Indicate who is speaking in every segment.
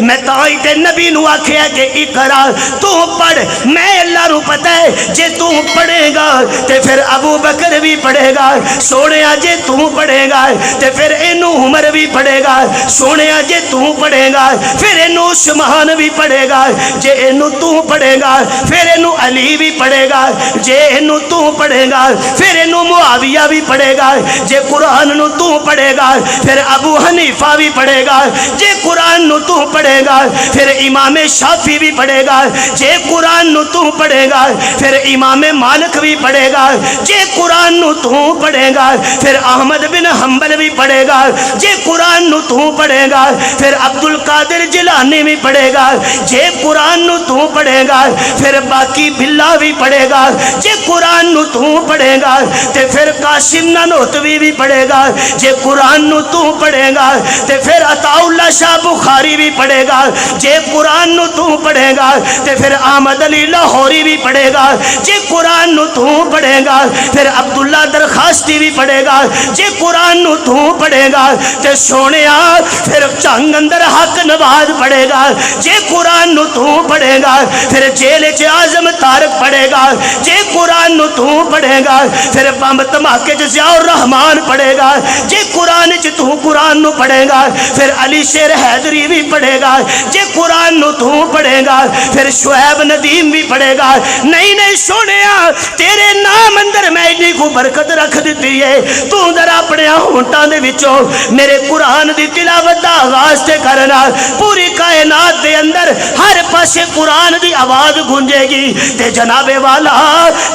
Speaker 1: میں تائی تے نبی نو آکھیا کہ اقرا تو پڑھ، میں اللہ نو پتہ ہے جے تو پڑھے گا تے پھر ابو بکر بھی پڑھے گا، سونیا جے تو پڑھے گا تے پھر اینو عمر بھی پڑھے گا، سونیا جے تو پڑھے گا پھر اینو عثمان بھی پڑھے گا، جے اینو تو پڑھے گا پھر اینو علی بھی پڑھے گا، جے اینو تو پڑھے گا پھر اینو معاویہ بھی پڑھے گا، جے قرآن نو تو پڑھے گا پھر ابو حنیفہ بھی پڑھے گا، جے قرآن نو تو پڑھے گا پھر امام شافعی بھی پڑھے گا، جے قرآن نو تو پڑھے گا پھر امام مالک بھی پڑھے گا، جے قرآن نو تو پڑھے گا پھر احمد بن حنبل بھی پڑھے گا، جے قرآن نو تو پڑھے گا پھر عبد القادر جیلانی بھی پڑھے گا، جے قرآن نو تو پڑھے گا پھر باقی بلا بھی پڑھے گا، جے قرآن نو تو پڑھے گا تے پھر قاسم نانوتوی بھی پڑھے گا، جے قرآن نو تو پڑھے گا تے پھر عطا اللہ شاہ بخاری بھی پڑھے گا، جے قرآن نو تو پڑھے گا تے پھر احمد علی لاہوری بھی پڑھے گا، جے قرآن نو تو پڑھے گا پھر عبداللہ درخواستی بھی پڑھے گا، جے قرآن نو تو پڑھے گا تے سونیا پھر چنگ اندر حق نواز پڑھے گا، جے قرآن نو تو پڑھے گا پھر جیل چ اعظم طارق پڑھے گا، جے قرآن نو تو پڑھے گا پھر بم دھماکے چ ضیاء الرحمان پڑھے گا، جے قرآن چ تو قرآن نو پڑھے گا پھر علی شیر حیدری بھی پڑھے گا، جے قرآن نو تو پڑھے گا پھر شعیب ندیم بھی پڑھے گا۔ نہیں نہیں سونیا تیرے نام اندر میں اتنی کو برکت رکھ دیتی ہے، تو در اپنے ہونٹاں دے وچوں میرے قرآن دی تلاوت دا آغاز تے کرنا، پوری کائنات دے اندر ہر پاسے قرآن دی آواز گونجے گی تے جناب والا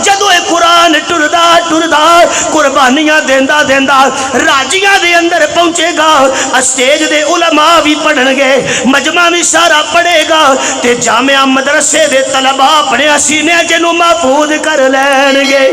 Speaker 1: جدو اے قرآن ٹردا ٹردا قربانیاں دیندا دیندا راجیاں دے اندر پہنچے گا، اسٹیج دے علماء بھی پڑھن گے، مجمع بھی سارا پڑھے گا تے جامعہ مدرسے دے طلباء اپنے سینے جنوں محفوظ کر لین گے۔